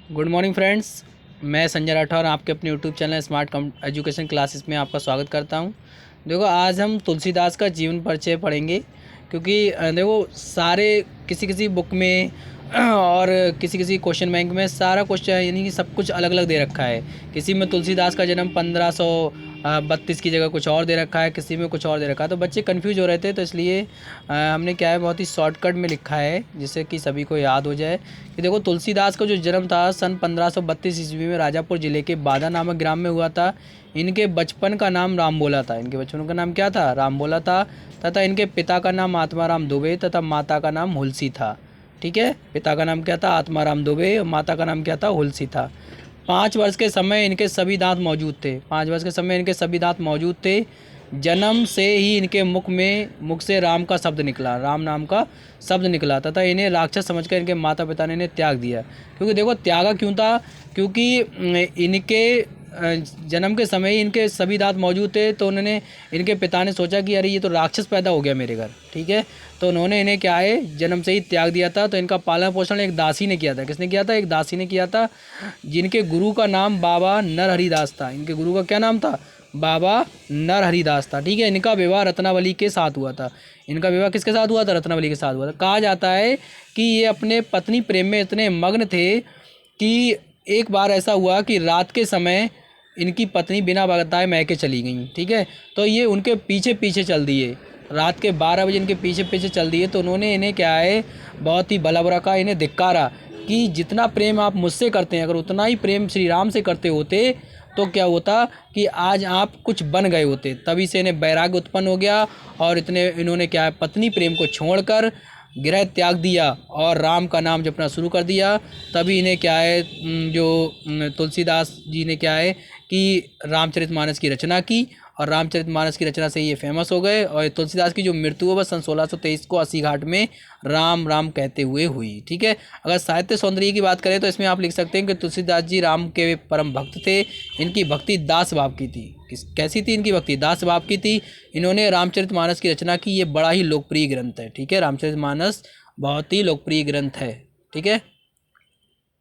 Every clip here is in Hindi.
Good morning friends. मैं संजय राठौर आपके अपने YouTube channel smart education classes में आपका स्वागत करता हूं। देखो, आज हम तुलसीदास का जीवन परिचय पढ़ेंगे, क्योंकि देखो सारे किसी किसी बुक में और किसी किसी क्वेश्चन बैंक में सारा क्वेश्चन यानी कि सब कुछ अलग अलग दे रखा है। किसी में तुलसीदास का जन्म 1532 की जगह कुछ और दे रखा है, किसी में कुछ और दे रखा है, तो बच्चे कंफ्यूज हो रहे थे। तो इसलिए हमने क्या है बहुत ही शॉर्टकट में लिखा है जिससे कि सभी को याद हो जाए कि देखो, तुलसीदास का जो जन्म था सन 1532 ईस्वी में राजापुर ज़िले के बादा नामक ग्राम में हुआ था। इनके बचपन का नाम रामबोला था। इनके बचपन का नाम क्या था? रामबोला था। तथा इनके पिता का नाम आत्माराम दुबे तथा माता का नाम हुलसी था। ठीक है, पिता का नाम क्या था? आत्माराम दुबे और माता का नाम क्या था? हुलसी था। 5 वर्ष के समय इनके सभी दांत मौजूद थे। 5 वर्ष के समय इनके सभी दांत मौजूद थे। जन्म से ही इनके मुख से राम का शब्द निकला, राम नाम का शब्द निकला तथा इन्हें राक्षस समझकर इनके माता पिता ने इन्हें त्याग दिया। क्योंकि देखो, त्यागा क्यों था? क्योंकि इनके जन्म के समय ही इनके सभी दांत मौजूद थे, तो उन्होंने इनके पिता ने सोचा कि अरे ये तो राक्षस पैदा हो गया मेरे घर। ठीक है, तो उन्होंने इन्हें क्या है जन्म से ही त्याग दिया था। तो इनका पालन पोषण एक दासी ने किया था। किसने किया था? एक दासी ने किया था, जिनके गुरु का नाम बाबा नरहरिदास था। इनके गुरु का क्या नाम था? बाबा नरहरिदास था। ठीक है, इनका विवाह रत्नावली के साथ हुआ था। इनका विवाह किसके साथ हुआ था? रत्नावली के साथ हुआ था। कहा जाता है कि ये अपने पत्नी प्रेम में इतने मग्न थे कि एक बार ऐसा हुआ कि रात के समय इनकी पत्नी बिना बताए मैके चली गई। ठीक है, तो ये उनके पीछे पीछे चल दिए। रात के 12 बजे इनके पीछे पीछे चल दिए। तो उन्होंने इन्हें क्या है बहुत ही भला बुरा कहा, इन्हें धिक्कारा कि जितना प्रेम आप मुझसे करते हैं, अगर उतना ही प्रेम श्री राम से करते होते तो क्या होता कि आज आप कुछ बन गए होते। तभी से इन्हें वैराग्य उत्पन्न हो गया और इन्होंने क्या है पत्नी प्रेम को छोड़कर गृह त्याग दिया और राम का नाम जपना शुरू कर दिया। तभी इन्हें क्या है जो तुलसीदास जी ने क्या है कि रामचरितमानस की रचना की और रामचरितमानस की रचना से ये फेमस हो गए। और तुलसीदास की जो मृत्यु है वह सन 1623 को अस्सी घाट में राम राम कहते हुए हुई। ठीक है, अगर साहित्य सौंदर्य की बात करें तो इसमें आप लिख सकते हैं कि तुलसीदास जी राम के परम भक्त थे। इनकी भक्ति दास भाव की थी। कैसी थी इनकी भक्ति? दास भाव की थी। इन्होंने रामचरितमानस की रचना की। ये बड़ा ही लोकप्रिय ग्रंथ है। ठीक है, रामचरितमानस बहुत ही लोकप्रिय ग्रंथ है। ठीक है,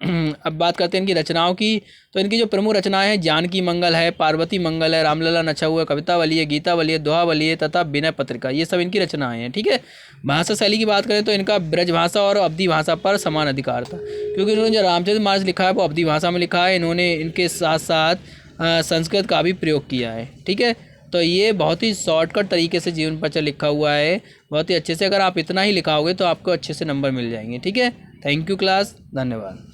अब बात करते हैं इनकी रचनाओं की। तो इनकी जो प्रमुख रचनाएं हैं, जानकी मंगल है, पार्वती मंगल है, रामलला नछाऊ है, कवितावली है, गीतावली है, दोहावली है तथा विनय पत्रिका, ये सब इनकी रचनाएं हैं। ठीक है, भाषा शैली की बात करें तो इनका ब्रज भाषा और अवधी भाषा पर समान अधिकार था, क्योंकि इन्होंने जो रामचरितमानस लिखा है वो अवधी भाषा में लिखा है। इन्होंने इनके साथ साथ संस्कृत का भी प्रयोग किया है। ठीक है, तो ये बहुत ही शॉर्टकट तरीके से जीवन परिचय लिखा हुआ है, बहुत ही अच्छे से। अगर आप इतना ही लिखाओगे तो आपको अच्छे से नंबर मिल जाएंगे। ठीक है, थैंक यू क्लास, धन्यवाद।